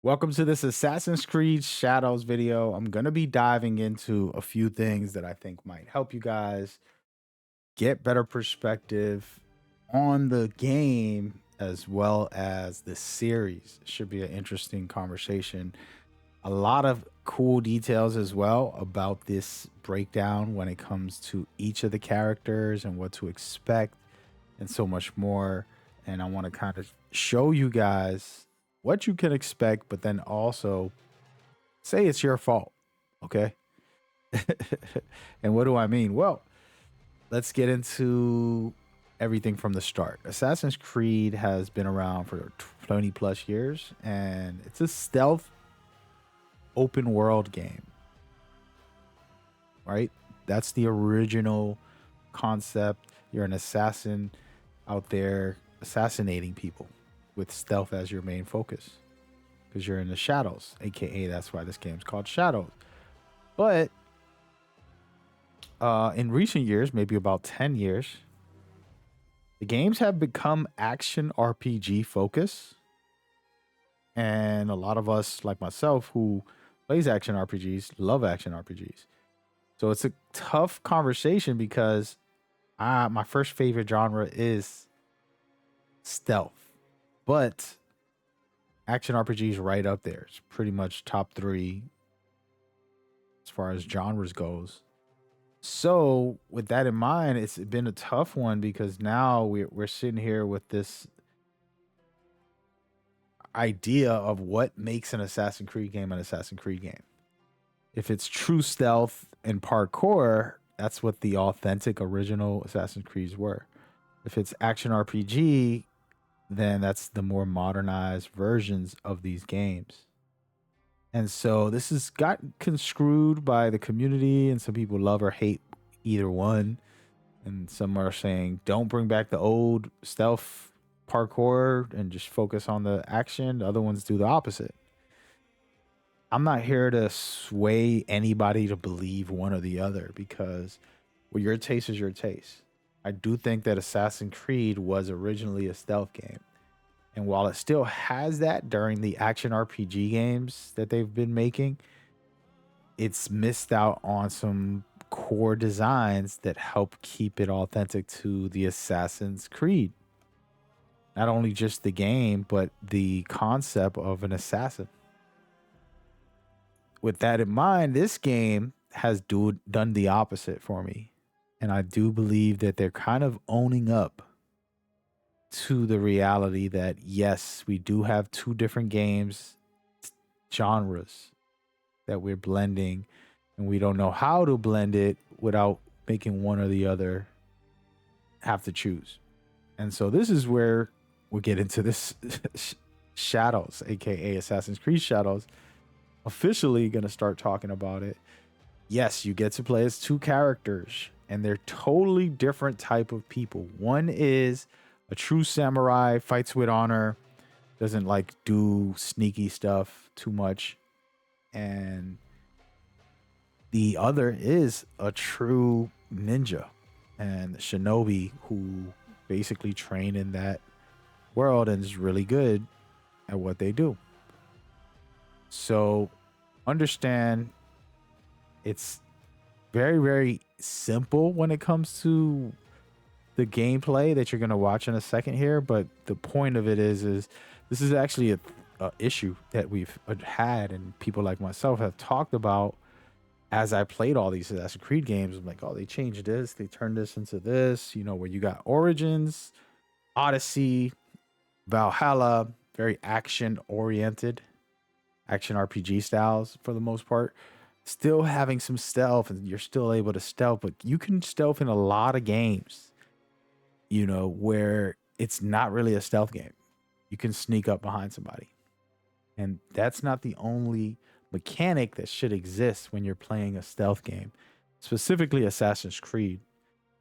Welcome to this Assassin's Creed Shadows video. I'm going to be diving into a few things that I think might help you guys get better perspective on the game as well as the series. Should be an interesting conversation. A lot of cool details as well about this breakdown when it comes to each of the characters and what to expect and so much more. And I want to kind of show you guys what you can expect, but then also say it's your fault. Okay. And what do I mean? Well, let's get into everything from the start. Assassin's Creed has been around for 20 plus years, and it's a stealth open world game, right? That's the original concept. You're an assassin out there assassinating people with stealth as your main focus because you're in the shadows, aka that's why this game's called Shadows. But in recent years, maybe about 10 years, the games have become action RPG focus. And a lot of us, like myself, who plays action RPGs, love action RPGs. So it's a tough conversation because my first favorite genre is stealth. But action RPGs right up there. It's pretty much top three as far as genres goes. So with that in mind, it's been a tough one because now we're sitting here with this idea of what makes an Assassin's Creed game an Assassin's Creed game. If it's true stealth and parkour, that's what the authentic original Assassin's Creeds were. If it's action RPG, then that's the more modernized versions of these games. And so this has gotten conscrewed by the community, and some people love or hate either one. And some are saying, don't bring back the old stealth parkour and just focus on the action. The other ones do the opposite. I'm not here to sway anybody to believe one or the other because well, your taste is your taste. I do think that Assassin's Creed was originally a stealth game. And while it still has that during the action RPG games that they've been making, it's missed out on some core designs that help keep it authentic to the Assassin's Creed. Not only just the game, but the concept of an assassin. With that in mind, this game has done the opposite for me. And I do believe that they're kind of owning up to the reality that yes, we do have two different games genres that we're blending, and we don't know how to blend it without making one or the other have to choose. And so this is where we get into this Shadows, aka Assassin's Creed Shadows. Officially going to start talking about it. Yes, you get to play as two characters, and they're totally different type of people. One is a true samurai, fights with honor, doesn't like do sneaky stuff too much. And the other is a true ninja and shinobi who basically train in that world and is really good at what they do. So understand it's very, very simple when it comes to the gameplay that you're going to watch in a second here. But the point of it is this is actually a issue that we've had and people like myself have talked about as I played all these Assassin's Creed games. I'm like, oh, they changed this. They turned this into this, where you got Origins, Odyssey, Valhalla, very action oriented, action RPG styles for the most part. Still having some stealth, and you're still able to stealth, but you can stealth in a lot of games, where it's not really a stealth game. You can sneak up behind somebody. And that's not the only mechanic that should exist when you're playing a stealth game, specifically Assassin's Creed,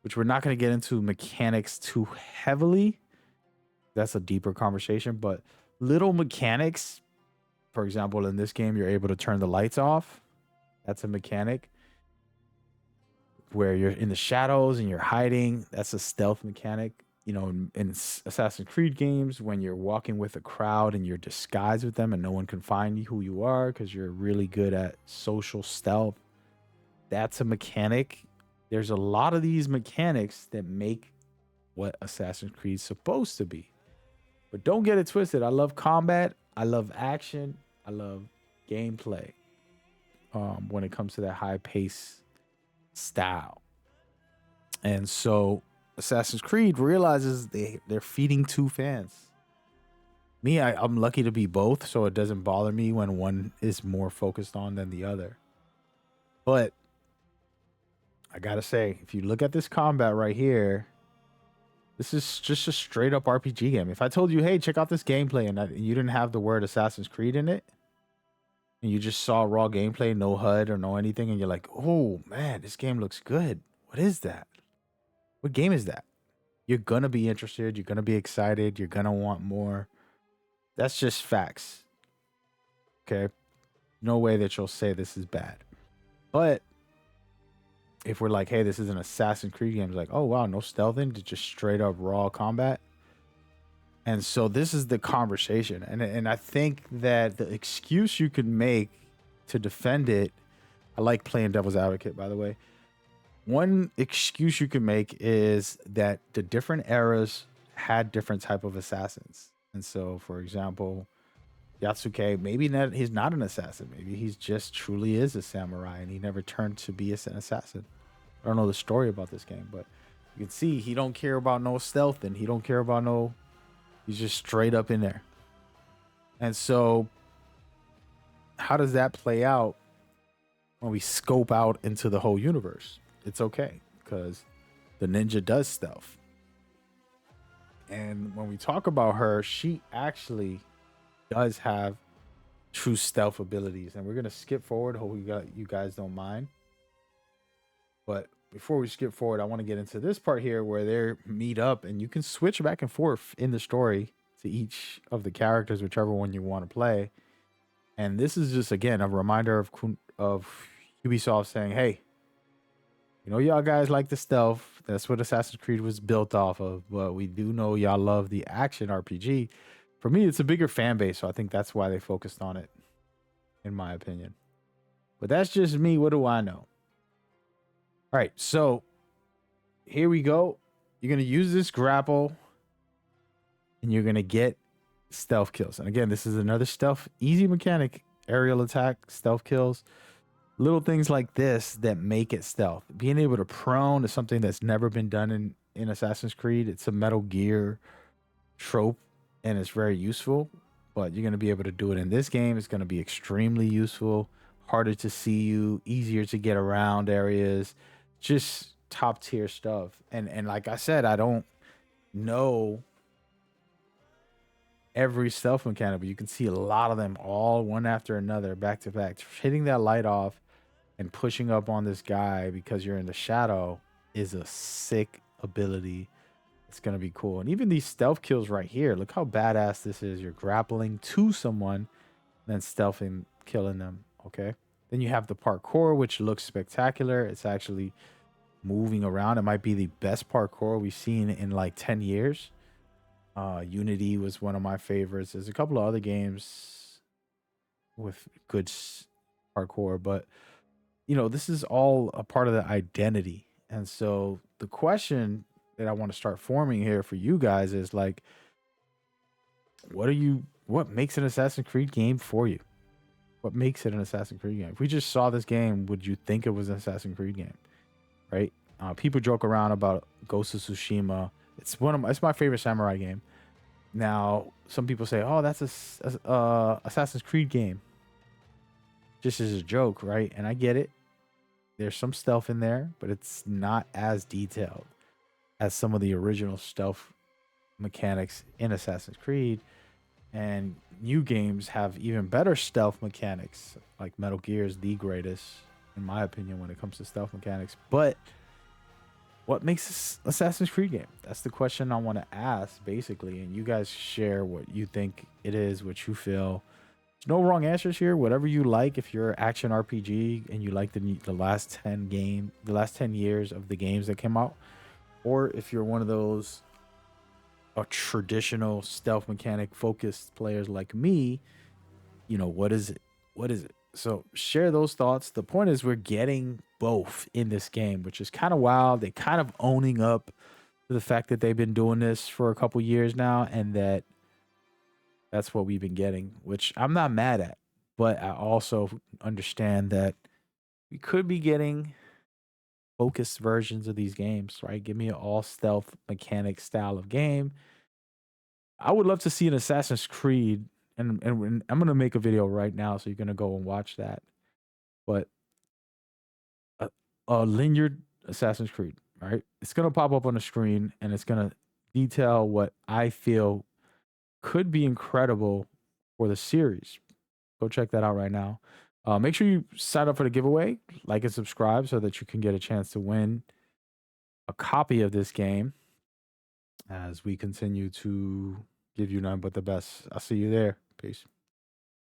which we're not going to get into mechanics too heavily. That's a deeper conversation, but little mechanics. For example, in this game, you're able to turn the lights off. That's a mechanic where you're in the shadows and you're hiding. That's a stealth mechanic. in Assassin's Creed games, when you're walking with a crowd and you're disguised with them and no one can find you who you are because you're really good at social stealth, that's a mechanic. There's a lot of these mechanics that make what Assassin's Creed is supposed to be. But don't get it twisted. I love combat. I love action. I love gameplay. When it comes to that high pace style, and so Assassin's Creed realizes they're feeding two fans. Me, I'm lucky to be both, so it doesn't bother me when one is more focused on than the other. But I gotta say, if you look at this combat right here, this is just a straight up RPG game. If I told you, hey, check out this gameplay, and you didn't have the word Assassin's Creed in it, and you just saw raw gameplay, no HUD or no anything, and you're like, oh man, this game looks good. What is that? What game is that? You're gonna be interested, you're gonna be excited, you're gonna want more. That's just facts. Okay? No way that you'll say this is bad. But if we're like, hey, this is an Assassin's Creed game, it's like, oh wow, no stealthing, just straight up raw combat. And so this is the conversation. And I think that the excuse you could make to defend it, I like playing devil's advocate, by the way. One excuse you can make is that the different eras had different type of assassins. And so, for example, Yatsuke, maybe he's not an assassin. Maybe he's just truly is a samurai and he never turned to be an assassin. I don't know the story about this game, but you can see he don't care about no stealth and he don't care about no... He's just straight up in there. And so how does that play out when we scope out into the whole universe? It's okay because the ninja does stealth. And when we talk about her, she actually does have true stealth abilities. And we're going to skip forward. Hope you guys don't mind. But before we skip forward, I want to get into this part here where they meet up and you can switch back and forth in the story to each of the characters, whichever one you want to play. And this is just, again, a reminder of Ubisoft saying, hey, y'all guys like the stealth. That's what Assassin's Creed was built off of. But we do know y'all love the action RPG. For me, it's a bigger fan base, so I think that's why they focused on it, in my opinion. But that's just me. What do I know? All right, so here we go. You're going to use this grapple, and you're going to get stealth kills. And again, this is another stealth, easy mechanic, aerial attack, stealth kills. Little things like this that make it stealth. Being able to prone is something that's never been done in Assassin's Creed. It's a Metal Gear trope, and it's very useful. But you're going to be able to do it in this game. It's going to be extremely useful. Harder to see you, easier to get around areas. Just top tier stuff. And like I said, I don't know every stealth mechanic, but you can see a lot of them all one after another, back to back. Hitting that light off and pushing up on this guy because you're in the shadow is a sick ability. It's going to be cool. And even these stealth kills right here, look how badass this is. You're grappling to someone, then stealthing, killing them. Okay. Then you have the parkour, which looks spectacular. It's actually moving around. It might be the best parkour we've seen in like 10 years. Unity was one of my favorites. There's a couple of other games with good parkour, but this is all a part of the identity. And so the question that I want to start forming here for you guys is like, what makes an Assassin's Creed game for you? What makes it an Assassin's Creed game? If we just saw this game, would you think it was an Assassin's Creed game? Right? People joke around about Ghost of Tsushima. It's my favorite samurai game. Now, some people say, "Oh, that's a Assassin's Creed game." Just as a joke, right? And I get it. There's some stealth in there, but it's not as detailed as some of the original stealth mechanics in Assassin's Creed. And new games have even better stealth mechanics, like Metal Gear is the greatest, in my opinion, when it comes to stealth mechanics. But what makes this Assassin's Creed game? That's the question I want to ask, basically. And you guys share what you think it is, what you feel. There's no wrong answers here. Whatever you like. If you're action RPG and you like the last 10 years of the games that came out, or if you're one of those a traditional stealth mechanic focused players like me, what is it? What is it? So share those thoughts. The point is we're getting both in this game, which is kind of wild. They kind of owning up to the fact that they've been doing this for a couple years now and that's what we've been getting, which I'm not mad at. But I also understand that we could be getting focused versions of these games, right? Give me an all stealth mechanic style of game. I would love to see an Assassin's Creed, and I'm gonna make a video right now, so you're gonna go and watch that. But a linear Assassin's Creed, right? It's gonna pop up on the screen, and it's gonna detail what I feel could be incredible for the series. Go check that out right now. Make sure you sign up for the giveaway, like and subscribe, so that you can get a chance to win a copy of this game as we continue to give you none but the best. I'll see you there. Peace.